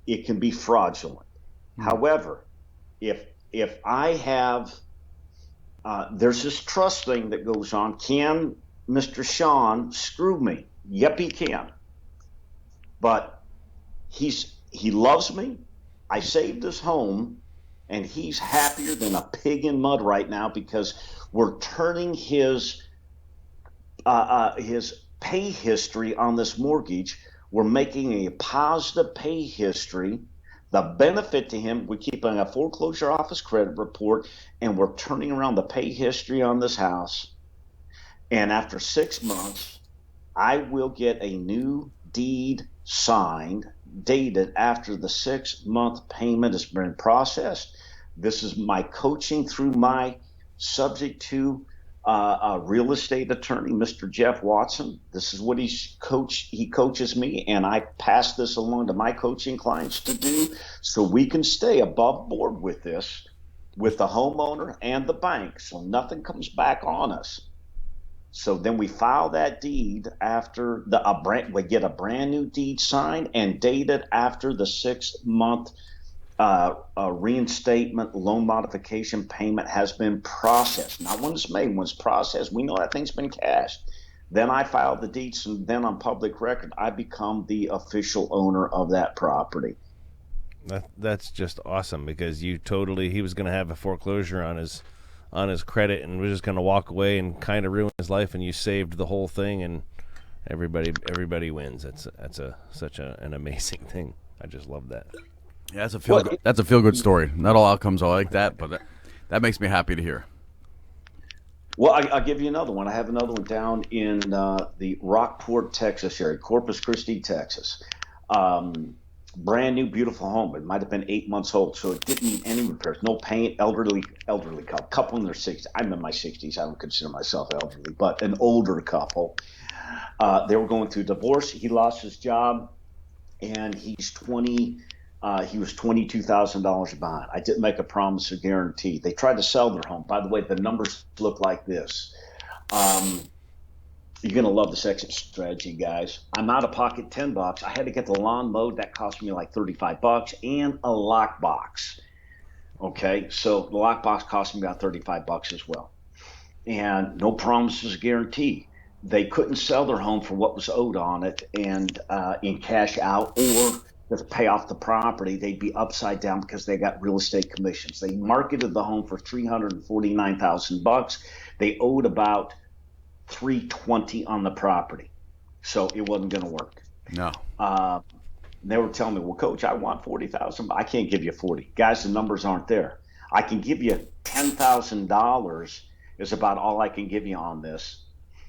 Speaker 3: it can be fraudulent. However, if I have, there's this trust thing that goes on. Can Mr. Sean screw me? Yep, he can. But he loves me. I saved his home, and he's happier than a pig in mud right now because we're turning his pay history on this mortgage. We're making a positive pay history. The benefit to him, we're keeping a foreclosure office credit report, and we're turning around the pay history on this house. And after 6 months, I will get a new deed signed, dated after the 6-month payment has been processed. This is my coaching through my subject to a real estate attorney, Mr. Jeff Watson. This is what he coaches me, and I pass this along to my coaching clients to do so we can stay above board with this, with the homeowner and the bank, so nothing comes back on us. So then we file that deed after we get a brand new deed signed and dated after the 6-month reinstatement loan modification payment has been processed. Not when it's made, when it's processed, we know that thing's been cashed. Then I file the deeds, and then on public record, I become the official owner of that property.
Speaker 1: That's just awesome, because he was going to have a foreclosure on his credit and was just going to walk away and kind of ruin his life, and you saved the whole thing, and everybody wins. That's such an amazing thing. I just love that.
Speaker 2: Yeah, that's a feel good story. Not all outcomes are like that, but that makes me happy to hear.
Speaker 3: Well, I'll give you another one. I have another one down in the Rockport, Texas area, Corpus Christi, Texas. Um, Brand new, beautiful home. It might have been 8 months old, so it didn't need any repairs. No paint. Elderly couple in their 60s. I'm in my 60s. I don't consider myself elderly, but an older couple. They were going through divorce. He lost his job, and he was $22,000 behind. I didn't make a promise or guarantee. They tried to sell their home. By the way, the numbers look like this. Um, you're gonna love this exit strategy, guys. I'm out of pocket $10. I had to get the lawn mowed. That cost me like $35, and a lock box. Okay, so the lock box cost me about $35 as well, and no promises or guarantee. They couldn't sell their home for what was owed on it and in cash out, or to pay off the property. They'd be upside down because they got real estate commissions. They marketed the home for $349,000. They owed about 320 on the property, so it wasn't going to work.
Speaker 2: No.
Speaker 3: Uh, they were telling me, "Well, coach, I want 40,000. I can't give you 40, guys. The numbers aren't there. I can give you $10,000 is about all I can give you on this."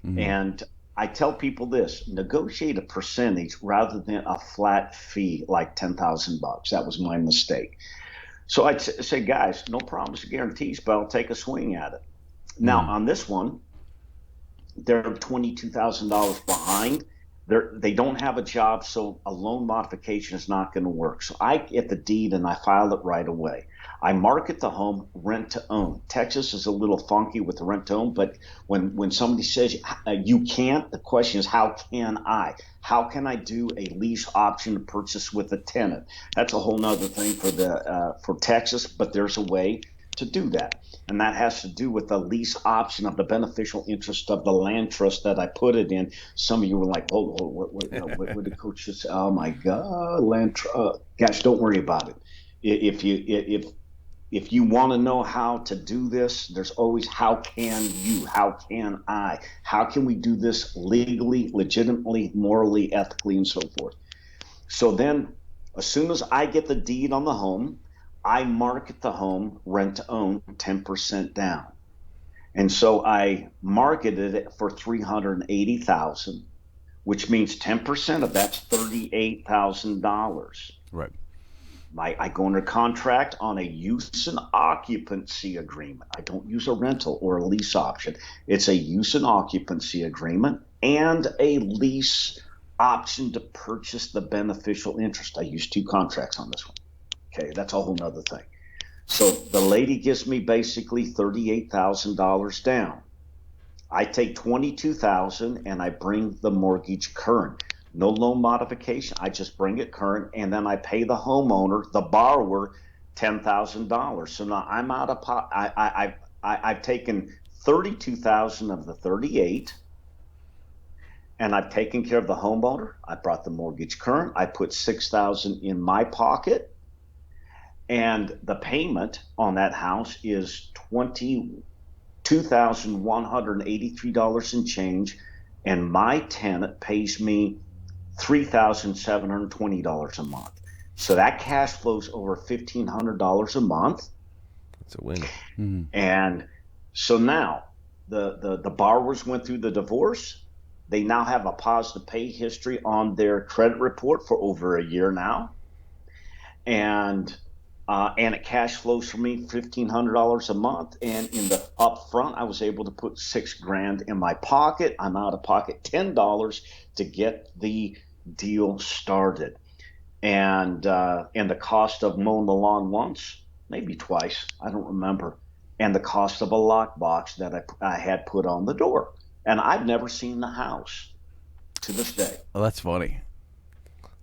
Speaker 3: And I tell people this: negotiate a percentage rather than a flat fee like $10,000. That was my mistake. So I'd say, guys, no promise or guarantees, but I'll take a swing at it. Now on this one, they're $22,000 behind. They don't have a job, so a loan modification is not going to work. So I get the deed and I file it right away. I market the home rent to own. Texas is a little funky with the rent to own, but when somebody says you can't, the question is, how can I? How can I do a lease option to purchase with a tenant? That's a whole nother thing for Texas, but there's a way to do that. And that has to do with the lease option of the beneficial interest of the land trust that I put it in. Some of you were like, "Oh, what did coach just say?" Oh my God, land trust. Guys, don't worry about it. If you want to know how to do this, there's always how can you, how can I, how can we do this legally, legitimately, morally, ethically, and so forth. So then, as soon as I get the deed on the home, I market the home rent to own 10% down. And so I marketed it for 380,000, which means 10% of that's $38,000.
Speaker 2: Right.
Speaker 3: I go under contract on a use and occupancy agreement. I don't use a rental or a lease option. It's a use and occupancy agreement and a lease option to purchase the beneficial interest. I use two contracts on this one. Okay, that's a whole nother thing. So the lady gives me basically $38,000 down. I take $22,000 and I bring the mortgage current. No loan modification. I just bring it current, and then I pay the homeowner, the borrower, $10,000. So now I'm out of pot. I've taken 32,000 of the 38, and I've taken care of the homeowner. I brought the mortgage current. I put 6,000 in my pocket. And the payment on that house is $22,183 and change, and my tenant pays me $3,720 a month. So that cash flows over $1,500 a month.
Speaker 1: It's a win.
Speaker 3: And so now the borrowers went through the divorce. They now have a positive pay history on their credit report for over a year now. And it cash flows for me $1,500 a month. And in the upfront, I was able to put $6,000 in my pocket. I'm out of pocket $10 to get the deal started. And the cost of mowing the lawn once, maybe twice, I don't remember. And the cost of a lockbox that I had put on the door. And I've never seen the house to this day.
Speaker 2: Well, that's funny.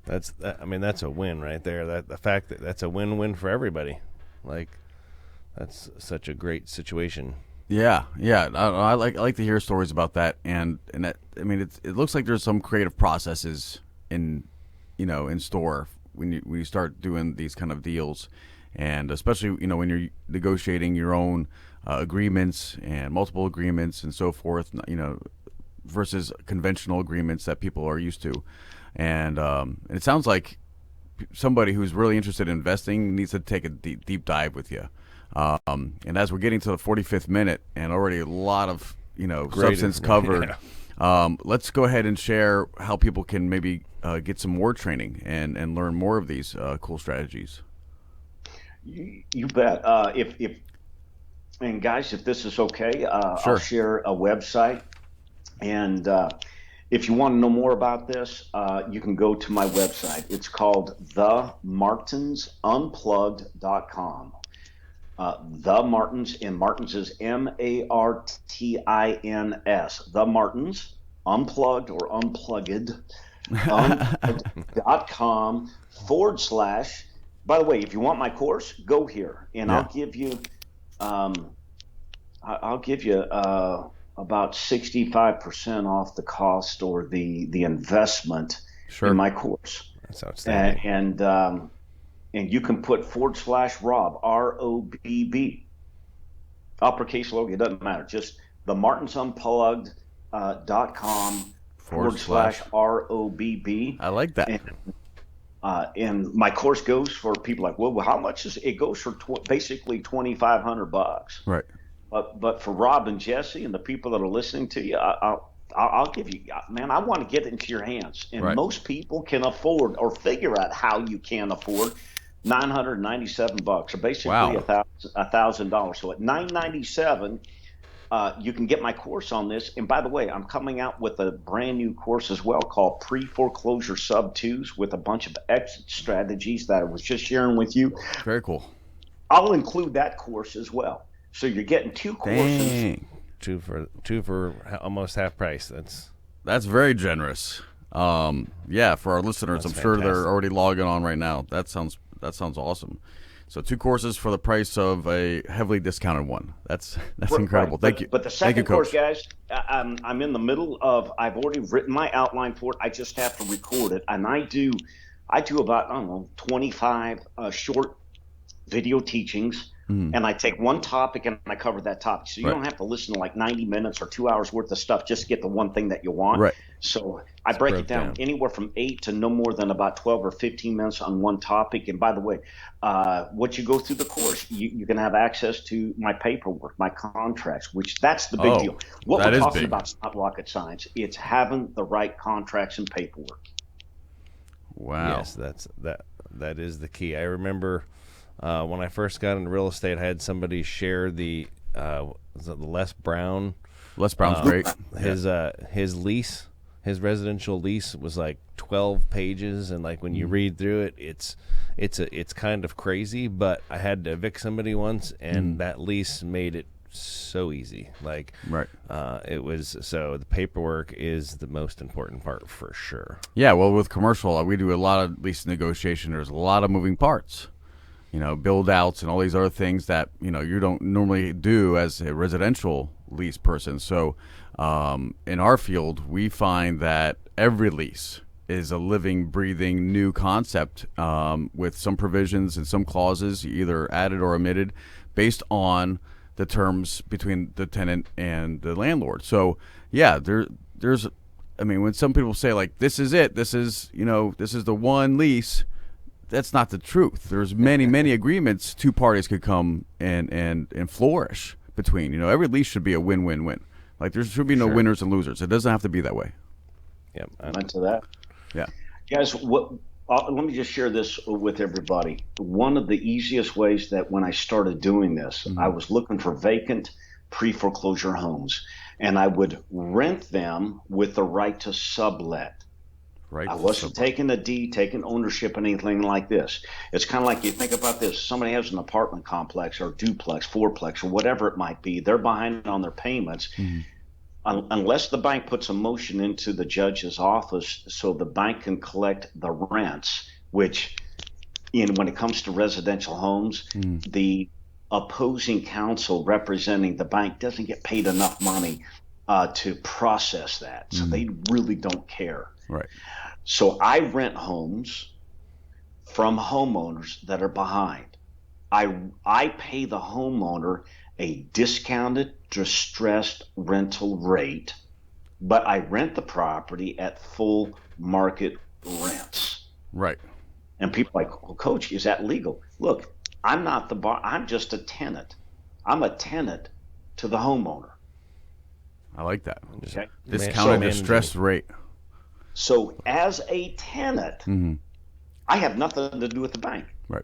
Speaker 1: That's a win right there. That the fact that that's a win-win for everybody. Like, that's such a great situation.
Speaker 2: Yeah. I like to hear stories about that, and that, I mean, it looks like there's some creative processes in store when you start doing these kind of deals, and especially when you're negotiating your own agreements and multiple agreements and so forth, versus conventional agreements that people are used to. And it sounds like somebody who's really interested in investing needs to take a deep dive with you. And as we're getting to the 45th minute and already a lot of,
Speaker 1: Great
Speaker 2: substance
Speaker 1: information.
Speaker 2: covered, let's go ahead and share how people can maybe get some more training and learn more of these cool strategies.
Speaker 3: You bet. If and guys, if this is okay, I'll
Speaker 2: Sure.
Speaker 3: share a website. And if you want to know more about this, you can go to my website. It's called themartinsunplugged.com. The Martins, and Martins is Martins. The Martins Unplugged or Unplugged, unplugged.com / By the way, if you want my course, go here and
Speaker 2: Yeah.
Speaker 3: I'll give you about 65% off the cost or the investment
Speaker 2: Sure.
Speaker 3: in my course.
Speaker 1: That's outstanding.
Speaker 3: And you can put / Rob, ROBB, uppercase logo, it doesn't matter. Just the martinsunplugged.com / ROBB.
Speaker 2: I like that.
Speaker 3: And my course goes for people like, well, how much is it? Goes for basically $2,500.
Speaker 2: Right.
Speaker 3: But for Rob and Jesse and the people that are listening to you, I'll give you, man, I want to get it into your hands. And
Speaker 2: Right.
Speaker 3: most people can afford or figure out how you can afford $997, or basically
Speaker 2: Wow.
Speaker 3: $1,000. So at $997, you can get my course on this. And by the way, I'm coming out with a brand new course as well called Pre-Foreclosure Sub 2s with a bunch of exit strategies that I was just sharing with you.
Speaker 2: Very cool.
Speaker 3: I'll include that course as well. So you're getting two courses.
Speaker 2: Dang.
Speaker 1: Two for almost half price.
Speaker 2: That's very generous. Yeah, for our listeners,
Speaker 1: That's
Speaker 2: I'm sure
Speaker 1: fantastic.
Speaker 2: they're already logging on right now. That sounds awesome. So 2 courses for the price of a heavily discounted one. That's incredible.
Speaker 3: Right.
Speaker 2: Thank you.
Speaker 3: But the
Speaker 2: Thank you,
Speaker 3: second course,
Speaker 2: Coach.
Speaker 3: guys, I'm in the middle of. I've already written my outline for it. I just have to record it, and I do about 25 short video teachings. And I take one topic and I cover that topic. So you
Speaker 2: Right.
Speaker 3: don't have to listen to like 90 minutes or 2 hours worth of stuff just to get the one thing that you want.
Speaker 2: Right.
Speaker 3: So I break it down
Speaker 1: down.
Speaker 3: anywhere from 8 to no more than about 12 or 15 minutes on one topic. And by the way, what you go through the course, you can have access to my paperwork, my contracts, which that's the big
Speaker 2: Oh,
Speaker 3: deal. What
Speaker 2: that
Speaker 3: we're
Speaker 2: is
Speaker 3: talking
Speaker 2: big.
Speaker 3: about is not rocket science. It's having the right contracts and paperwork.
Speaker 2: Wow.
Speaker 1: Yes, that is the key. I remember when I first got into real estate, I had somebody share the was it the Les Brown.
Speaker 2: Les Brown's great.
Speaker 1: His lease, his residential lease was like 12 pages, and like when you read through it, it's kind of crazy. But I had to evict somebody once, and that lease made it so easy. Like,
Speaker 2: Right.
Speaker 1: it was, so the paperwork is the most important part for sure.
Speaker 2: Yeah, well, with commercial, we do a lot of lease negotiation. There's a lot of moving parts, build outs and all these other things that, you don't normally do as a residential lease person. So in our field, we find that every lease is a living, breathing new concept with some provisions and some clauses either added or omitted based on the terms between the tenant and the landlord. So, yeah, there's when some people say like this is it, this is the one lease, that's not the truth. There's many agreements 2 parties could come and flourish between. Every lease should be a win-win-win. Like there should be no winners and losers. It doesn't have to be that way.
Speaker 1: Yep.
Speaker 3: Went to that.
Speaker 2: Yeah.
Speaker 3: Guys, let me just share this with everybody. One of the easiest ways that when I started doing this, I was looking for vacant pre-foreclosure homes, and I would rent them with the right to sublet.
Speaker 2: Right.
Speaker 3: I wasn't taking a deed, taking ownership, anything like this. It's kind of like you think about this. Somebody has an apartment complex or duplex, fourplex, or whatever it might be. They're behind on their payments. Unless the bank puts a motion into the judge's office so the bank can collect the rents, which when it comes to residential homes, the opposing counsel representing the bank doesn't get paid enough money to process that. So they really don't care.
Speaker 2: Right.
Speaker 3: So I rent homes from homeowners that are behind. I pay the homeowner a discounted, distressed rental rate, but I rent the property at full market rents.
Speaker 2: Right.
Speaker 3: And people are like, well, Coach, is that legal? Look, I'm not the bar. I'm just a tenant. I'm a tenant to the homeowner.
Speaker 2: I like that.
Speaker 1: Just
Speaker 3: Okay.
Speaker 2: Discounted
Speaker 3: So-
Speaker 2: distress rate.
Speaker 3: So as a tenant,
Speaker 2: Mm-hmm.
Speaker 3: I have nothing to do with the bank.
Speaker 2: Right.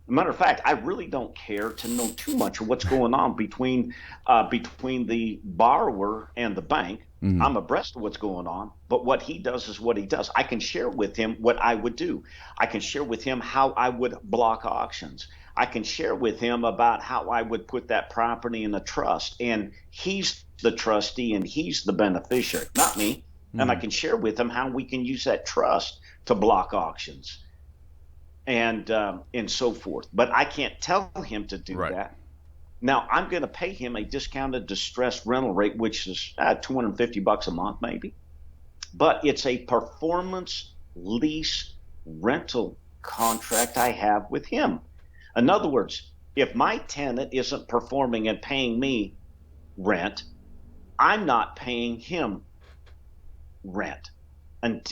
Speaker 3: Matter of fact, I really don't care to know too much of what's going on between the borrower and the bank.
Speaker 2: Mm-hmm.
Speaker 3: I'm abreast of what's going on, but what he does is what he does. I can share with him what I would do. I can share with him how I would block auctions. I can share with him about how I would put that property in a trust, and he's the trustee and he's the beneficiary, not me. And I can share with him how we can use that trust to block auctions and so forth. But I can't tell him to do
Speaker 2: Right.
Speaker 3: that. Now I'm going to pay him a discounted distressed rental rate, which is $250 a month, maybe. But it's a performance lease rental contract I have with him. In other words, if my tenant isn't performing and paying me rent, I'm not paying him rent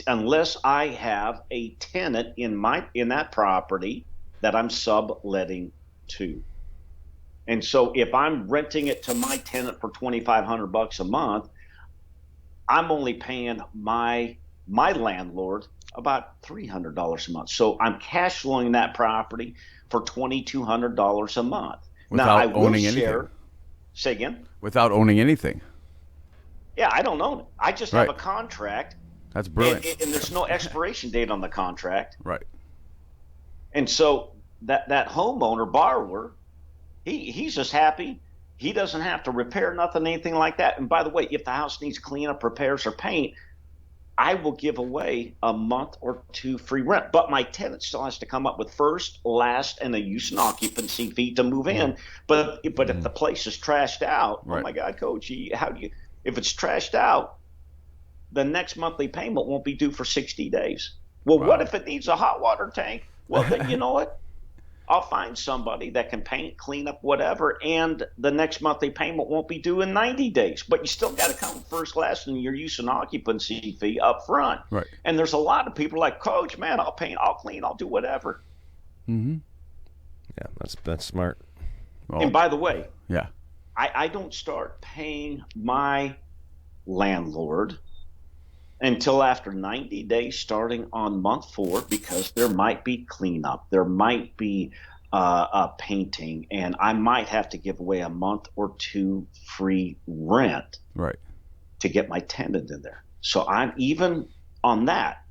Speaker 3: unless I have a tenant in that property that I'm subletting to. And so if I'm renting it to my tenant for $2,500 a month, I'm only paying my landlord about $300 a month. So I'm cash flowing that property for $2,200 a month.
Speaker 2: Without
Speaker 3: now I will
Speaker 2: owning
Speaker 3: share.
Speaker 2: anything.
Speaker 3: Say again.
Speaker 2: Without owning anything.
Speaker 3: Yeah, I don't own it. I just
Speaker 2: Right.
Speaker 3: have a contract.
Speaker 2: That's brilliant.
Speaker 3: And there's no expiration date on the contract.
Speaker 2: Right.
Speaker 3: And so that homeowner borrower, he's just happy. He doesn't have to repair nothing, anything like that. And by the way, if the house needs cleanup, repairs, or paint, I will give away a month or two free rent. But my tenant still has to come up with first, last, and a use and occupancy fee to move in. But if the place is trashed out,
Speaker 2: Right.
Speaker 3: Oh my God, Coach, how do you? If it's trashed out, the next monthly payment won't be due for 60 days. Well,
Speaker 2: Wow.
Speaker 3: what if it needs a hot water tank? Well, then you know what? I'll find somebody that can paint, clean up, whatever, and the next monthly payment won't be due in 90 days. But you still got to come first, last, and your use and occupancy fee up front.
Speaker 2: Right.
Speaker 3: And there's a lot of people like, Coach, man, I'll paint, I'll clean, I'll do whatever.
Speaker 2: Mm-hmm.
Speaker 1: Yeah, that's smart.
Speaker 2: Well,
Speaker 3: And by the way,
Speaker 2: yeah.
Speaker 3: I don't start paying my landlord until after 90 days starting on month 4, because there might be cleanup, there might be painting, and I might have to give away a month or two free rent
Speaker 2: Right.
Speaker 3: to get my tenant in there. So I'm even on that.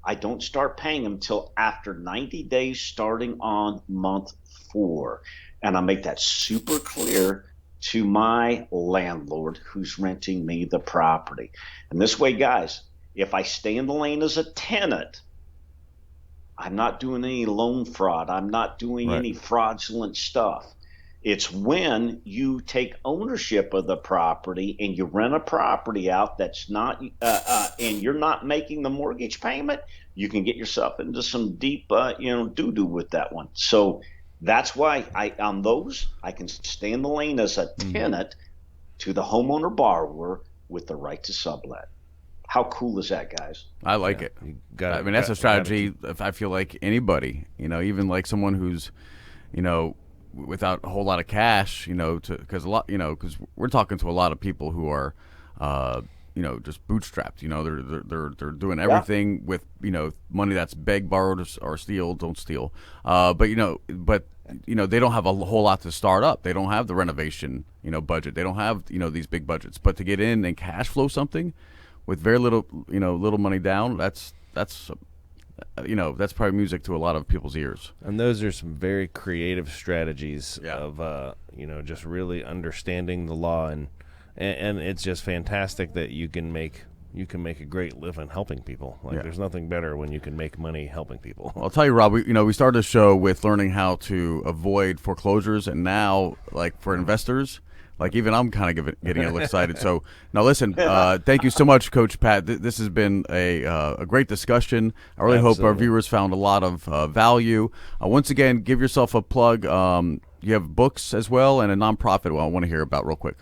Speaker 3: I don't start paying them until after 90 days starting on month 4. And I make that super clear to my landlord who's renting me the property. And this way, guys, if I stay in the lane as a tenant, I'm not doing any loan fraud. I'm not doing
Speaker 2: Right.
Speaker 3: any fraudulent stuff. It's when you take ownership of the property and you rent a property out that's not, and you're not making the mortgage payment, you can get yourself into some deep, doo-doo with that one. So that's why on those, I can stay in the lane as a tenant to the homeowner borrower with the right to sublet. How cool is that, guys?
Speaker 2: I like it.
Speaker 1: You gotta-
Speaker 2: I mean, that's a
Speaker 1: gotta
Speaker 2: strategy. If I feel like anybody, even like someone who's, without a whole lot of cash, because we're talking to a lot of people who are, just bootstrapped. They're doing everything with money that's begged, borrowed, or steal. Don't steal. But they don't have a whole lot to start up. They don't have the renovation, budget. They don't have these big budgets. But to get in and cash flow something with very little, little money down, that's probably music to a lot of people's ears.
Speaker 1: And those are some very creative strategies
Speaker 2: Yeah.
Speaker 1: of just really understanding the law, and it's just fantastic that you can make a great living helping people. Like,
Speaker 2: Yeah.
Speaker 1: there's nothing better when you can make money helping people.
Speaker 2: I'll tell you, Rob. We started the show with learning how to avoid foreclosures, and now, like, for investors, like, even I'm kind of getting a little excited. So now, listen. Thank you so much, Coach Pat. This has been a great discussion. I really hope our
Speaker 1: Absolutely.
Speaker 2: viewers found a lot of value. Once again, give yourself a plug. You have books as well, and a nonprofit I want to hear about real quick.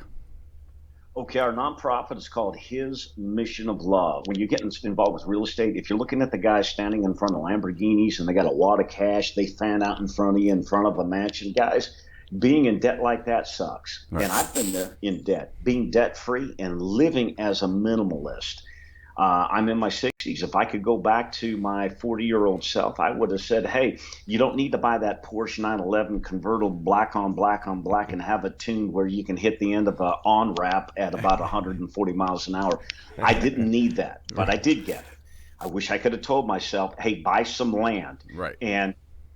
Speaker 3: Okay, our nonprofit is called His Mission of Love. When you get involved with real estate, if you're looking at the guys standing in front of Lamborghinis and they got a wad of cash, they fan out in front of you in front of a mansion, guys, being in debt like that sucks.
Speaker 2: Right.
Speaker 3: And I've been there in debt, being debt free and living as a minimalist. I'm in my 60s. If I could go back to my 40-year-old self, I would have said, hey, you don't need to buy that Porsche 911 convertible black on black on black and have it tuned where you can hit the end of a on ramp at about 140 miles an hour. I didn't need that, but I did get it. I wish I could have told myself, hey, buy some land
Speaker 2: Right.
Speaker 3: and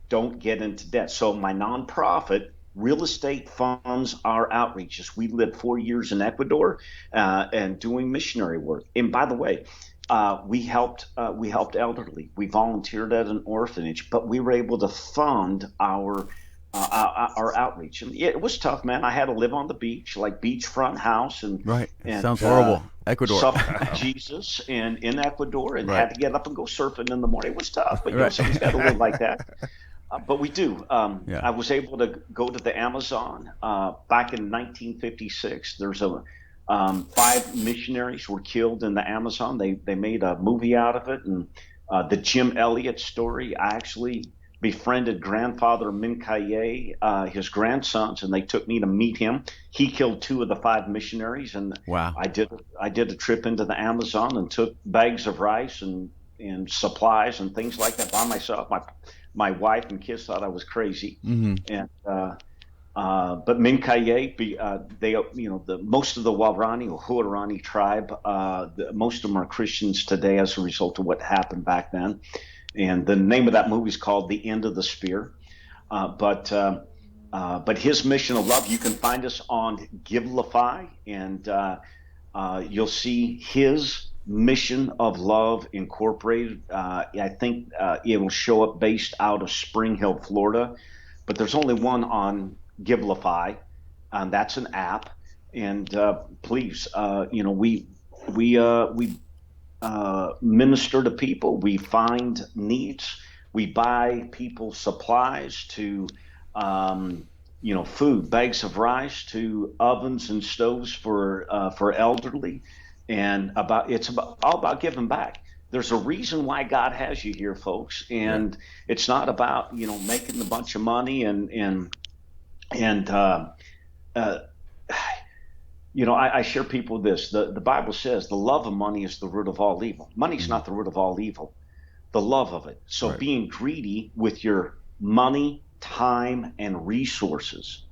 Speaker 3: don't get into debt. So my nonprofit real estate funds our outreaches. We lived 4 years in Ecuador and doing missionary work. And by the way, we helped elderly. We volunteered at an orphanage, but we were able to fund our outreach. And it was tough, man. I had to live on the beach, like beachfront house, and
Speaker 2: Right.
Speaker 3: and
Speaker 2: Sounds horrible. Ecuador.
Speaker 3: suffered Jesus and in Ecuador, and
Speaker 2: Right.
Speaker 3: had to get up and go surfing in the morning. It was tough, but
Speaker 2: Right.
Speaker 3: somebody's got to live like that. But we do.
Speaker 2: Yeah.
Speaker 3: I was able to go to the Amazon back in 1956. There's 5 missionaries were killed in the Amazon. They made a movie out of it, and the Jim Elliot story. I actually befriended grandfather Mincaye, his grandsons, and they took me to meet him. He killed 2 of the 5 missionaries, and
Speaker 2: Wow.
Speaker 3: I did a trip into the Amazon and took bags of rice and supplies and things like that by myself. My wife and kids thought I was crazy, and but Mincaye, they the most of the Waorani or Huarani tribe, most of them are Christians today as a result of what happened back then. And the name of that movie is called The End of the Spear. But His Mission of Love, you can find us on Givelify, and you'll see His Mission of Love Incorporated. I think it will show up based out of Spring Hill, Florida, but there's only one on Givelify, and that's an app. And please, we minister to people. We find needs. We buy people supplies to, food, bags of rice, to ovens and stoves for elderly. And it's all about giving back. There's a reason why God has you here, folks, and it's not about making a bunch of money I share people this. The Bible says the love of money is the root of all evil. Money's not the root of all evil, the love of it. So being greedy with your money, time, and resources,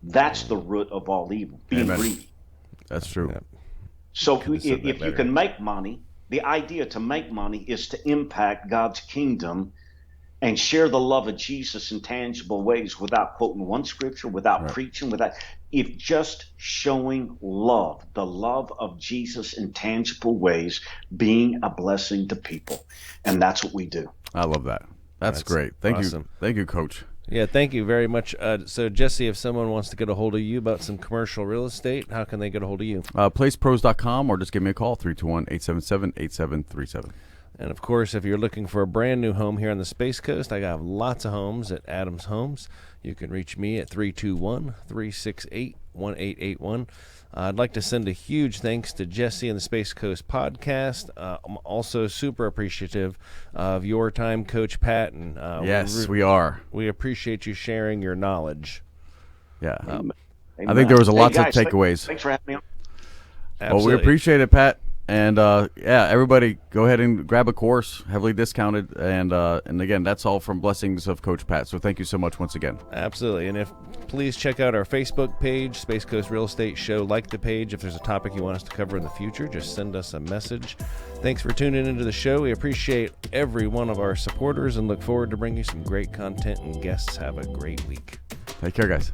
Speaker 3: that's the root of all evil. Being greedy.
Speaker 2: That's true.
Speaker 1: Yeah.
Speaker 3: So if you can make money, the idea to make money is to impact God's kingdom and share the love of Jesus in tangible ways without quoting one scripture, without preaching, if just showing love, the love of Jesus in tangible ways, being a blessing to people. And that's what we do.
Speaker 2: I love that. That's great. Thank
Speaker 1: awesome.
Speaker 2: you. Thank you, Coach.
Speaker 1: Yeah, thank you very much. So, Jesse, if someone wants to get a hold of you about some commercial real estate, how can they get a hold of you?
Speaker 2: PlacePros.com, or just give me a call, 321-877-8737.
Speaker 1: And, of course, if you're looking for a brand new home here on the Space Coast, I have lots of homes at Adams Homes. You can reach me at 321-368-1881. I'd like to send a huge thanks to Jesse and the Space Coast podcast. I'm also super appreciative of your time, Coach Pat. And
Speaker 2: yes, we are.
Speaker 1: We appreciate you sharing your knowledge.
Speaker 2: Yeah. I think there was lots of takeaways.
Speaker 3: Thanks for having me on.
Speaker 2: Well, we appreciate it, Pat. And everybody, go ahead and grab a course, heavily discounted, and again, that's all from Blessings of Coach Pat. So thank you so much once again.
Speaker 1: Absolutely, and please check out our Facebook page, Space Coast Real Estate Show. Like the page. If there's a topic you want us to cover in the future, just send us a message. Thanks for tuning into the show. We appreciate every one of our supporters and look forward to bringing you some great content and guests. Have a great week.
Speaker 2: Take care, guys.